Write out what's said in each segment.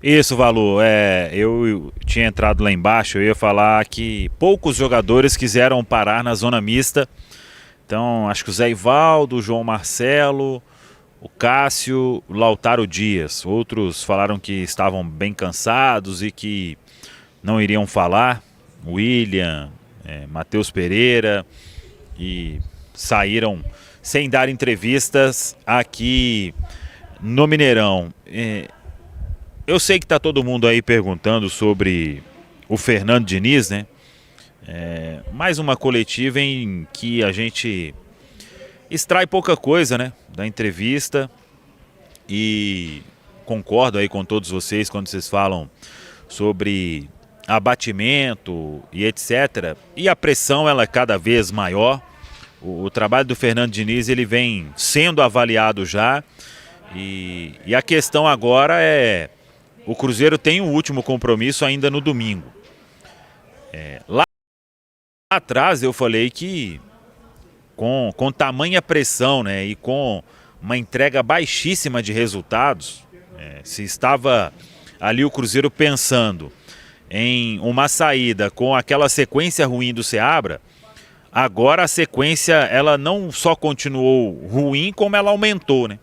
Isso, Valor. Eu tinha entrado lá embaixo, eu ia falar que poucos jogadores quiseram parar na zona mista. Então, acho que o Zé Ivaldo, o João Marcelo, o Cássio, o Lautaro Dias. Outros falaram que estavam bem cansados e que não iriam falar. William, Matheus Pereira, e saíram sem dar entrevistas aqui no Mineirão. Eu sei que está todo mundo aí perguntando sobre o Fernando Diniz, né? Mais uma coletiva em que a gente extrai pouca coisa, né, da entrevista, e concordo aí com todos vocês quando vocês falam sobre abatimento e etc. E a pressão, ela é cada vez maior. O trabalho do Fernando Diniz, ele vem sendo avaliado já, e a questão agora é: o Cruzeiro tem um último compromisso ainda no domingo. Lá atrás eu falei que com tamanha pressão, né, e com uma entrega baixíssima de resultados, se estava ali o Cruzeiro pensando em uma saída com aquela sequência ruim do Seabra, agora a sequência, ela não só continuou ruim, como ela aumentou, né?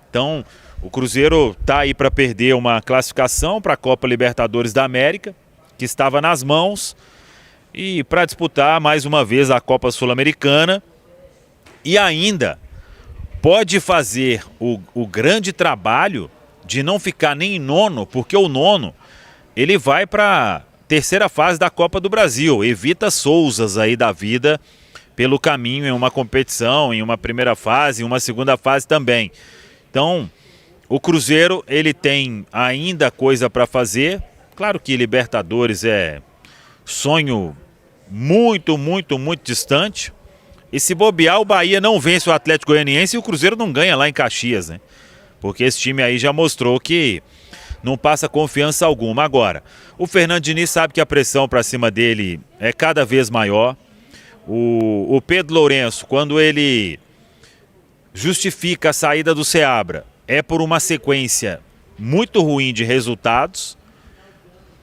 Então, o Cruzeiro está aí para perder uma classificação para a Copa Libertadores da América, que estava nas mãos, e para disputar mais uma vez a Copa Sul-Americana, e ainda pode fazer o grande trabalho de não ficar nem em nono, porque o nono ele vai para a terceira fase da Copa do Brasil, evita Souzas aí da vida pelo caminho em uma competição, em uma primeira fase, em uma segunda fase também. Então, o Cruzeiro, ele tem ainda coisa para fazer. Claro que Libertadores é sonho muito, muito, muito distante. E se bobear, o Bahia não vence o Atlético Goianiense e o Cruzeiro não ganha lá em Caxias, né? Porque esse time aí já mostrou que não passa confiança alguma. Agora, o Fernando Diniz sabe que a pressão para cima dele é cada vez maior. O Pedro Lourenço, quando ele justifica a saída do Seabra, é por uma sequência muito ruim de resultados,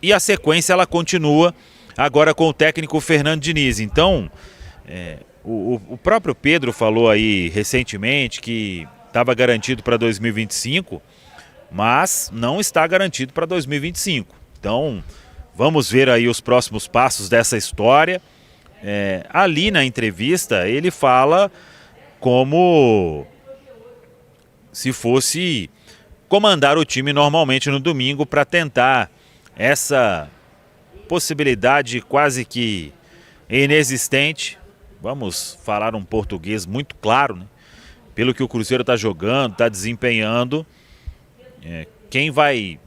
e a sequência ela continua agora com o técnico Fernando Diniz. Então, o próprio Pedro falou aí recentemente que estava garantido para 2025, mas não está garantido para 2025. Então, vamos ver aí os próximos passos dessa história. Ali na entrevista, ele fala como se fosse comandar o time normalmente no domingo para tentar essa possibilidade quase que inexistente. Vamos falar um português muito claro, né? Pelo que o Cruzeiro está jogando, está desempenhando, quem vai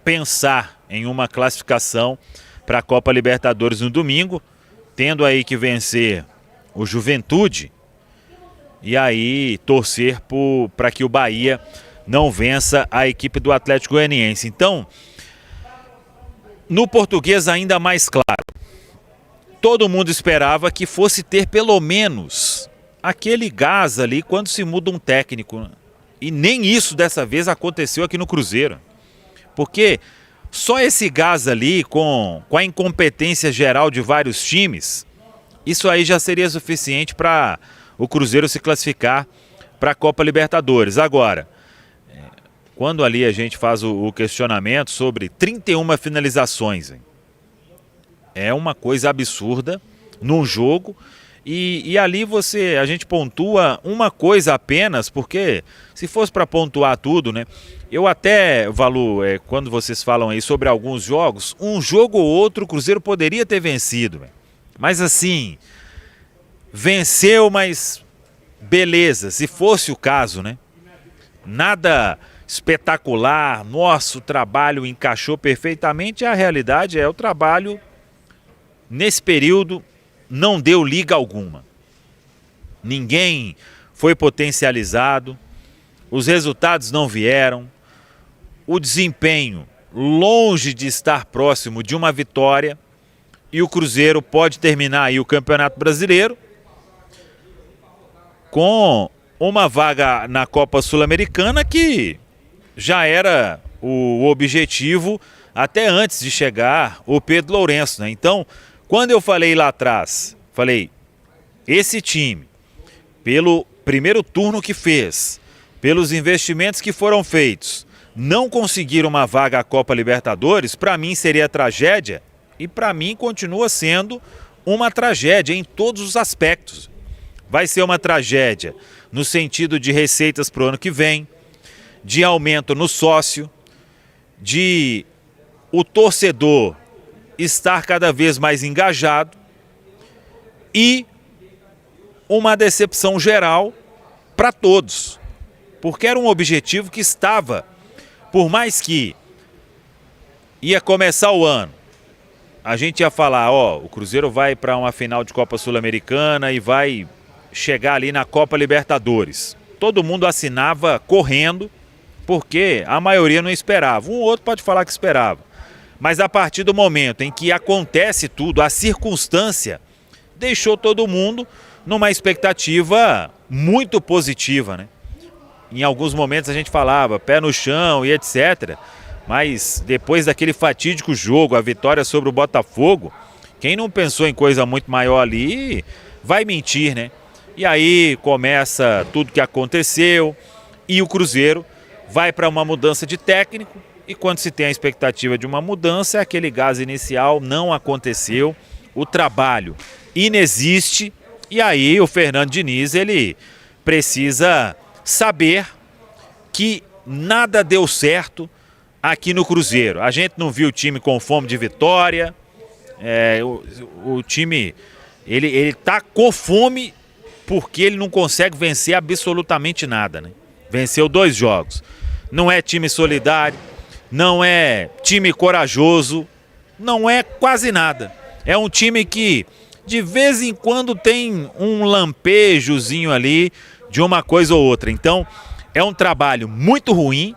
pensar em uma classificação para a Copa Libertadores no domingo, tendo aí que vencer o Juventude, e aí torcer para que o Bahia não vença a equipe do Atlético Goianiense. Então, no português ainda mais claro, todo mundo esperava que fosse ter pelo menos aquele gás ali quando se muda um técnico. E nem isso dessa vez aconteceu aqui no Cruzeiro. Porque só esse gás ali, com a incompetência geral de vários times, isso aí já seria suficiente para o Cruzeiro se classificar para a Copa Libertadores. Agora, quando ali a gente faz o questionamento sobre 31 finalizações, é uma coisa absurda num jogo, e ali a gente pontua uma coisa apenas, porque se fosse para pontuar tudo, né? Eu até, Valu, quando vocês falam aí sobre alguns jogos, um jogo ou outro o Cruzeiro poderia ter vencido, mas assim, venceu, mas beleza, se fosse o caso, né? Nada espetacular, nosso trabalho encaixou perfeitamente. A realidade é o trabalho nesse período não deu liga alguma. Ninguém foi potencializado, os resultados não vieram, o desempenho longe de estar próximo de uma vitória, e o Cruzeiro pode terminar aí o Campeonato Brasileiro com uma vaga na Copa Sul-Americana que já era o objetivo até antes de chegar o Pedro Lourenço, né? Então, quando eu falei lá atrás, falei, esse time, pelo primeiro turno que fez, pelos investimentos que foram feitos, não conseguir uma vaga à Copa Libertadores, para mim seria tragédia, e para mim continua sendo uma tragédia em todos os aspectos. Vai ser uma tragédia no sentido de receitas para o ano que vem, de aumento no sócio, de o torcedor estar cada vez mais engajado e uma decepção geral para todos, porque era um objetivo que estava, por mais que ia começar o ano, a gente ia falar, ó, o Cruzeiro vai para uma final de Copa Sul-Americana e vai chegar ali na Copa Libertadores. Todo mundo assinava correndo, porque a maioria não esperava. Um ou outro pode falar que esperava. Mas a partir do momento em que acontece tudo, a circunstância deixou todo mundo numa expectativa muito positiva, né? Em alguns momentos a gente falava pé no chão e etc. Mas depois daquele fatídico jogo, a vitória sobre o Botafogo, quem não pensou em coisa muito maior ali vai mentir, né? E aí começa tudo que aconteceu e o Cruzeiro vai para uma mudança de técnico. E quando se tem a expectativa de uma mudança, aquele gás inicial não aconteceu, o trabalho inexiste. E aí o Fernando Diniz, ele precisa saber que nada deu certo aqui no Cruzeiro. A gente não viu o time com fome de vitória, o time ele tá com fome porque ele não consegue vencer absolutamente nada, né? Venceu 2 jogos. Não é time solidário, não é time corajoso, não é quase nada. É um time que de vez em quando tem um lampejozinho ali de uma coisa ou outra. Então, é um trabalho muito ruim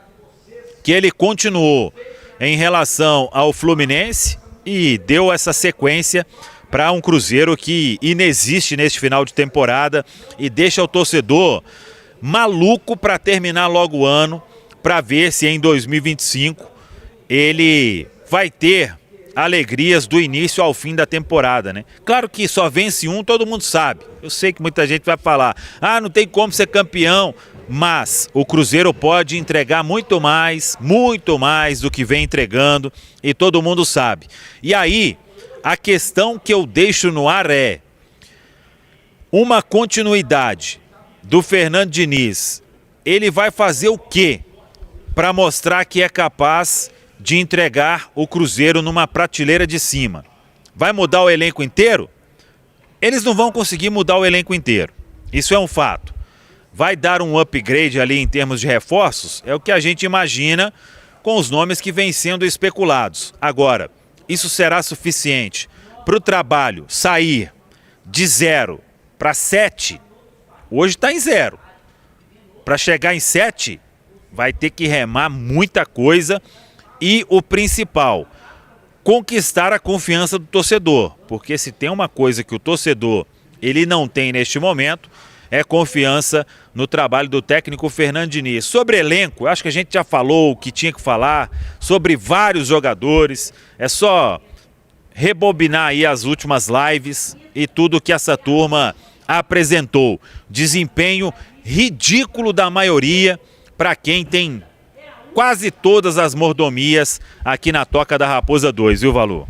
que ele continuou em relação ao Fluminense e deu essa sequência para um Cruzeiro que inexiste neste final de temporada e deixa o torcedor maluco para terminar logo o ano, para ver se em 2025 ele vai ter alegrias do início ao fim da temporada, né? Claro que só vence um, todo mundo sabe. Eu sei que muita gente vai falar, não tem como ser campeão, mas o Cruzeiro pode entregar muito mais do que vem entregando e todo mundo sabe. E aí, a questão que eu deixo no ar é uma continuidade do Fernando Diniz. Ele vai fazer o quê para mostrar que é capaz de entregar o Cruzeiro numa prateleira de cima? Vai mudar o elenco inteiro? Eles não vão conseguir mudar o elenco inteiro. Isso é um fato. Vai dar um upgrade ali em termos de reforços? É o que a gente imagina com os nomes que vêm sendo especulados. Agora, isso será suficiente para o trabalho sair de 0 para 7? Hoje está em 0. Para chegar em 7, vai ter que remar muita coisa e o principal, conquistar a confiança do torcedor. Porque se tem uma coisa que o torcedor ele não tem neste momento, é confiança no trabalho do técnico Fernando Diniz. Sobre elenco, acho que a gente já falou o que tinha que falar, sobre vários jogadores, é só rebobinar aí as últimas lives e tudo que essa turma apresentou. Desempenho ridículo da maioria para quem tem quase todas as mordomias aqui na Toca da Raposa 2, viu, Valor?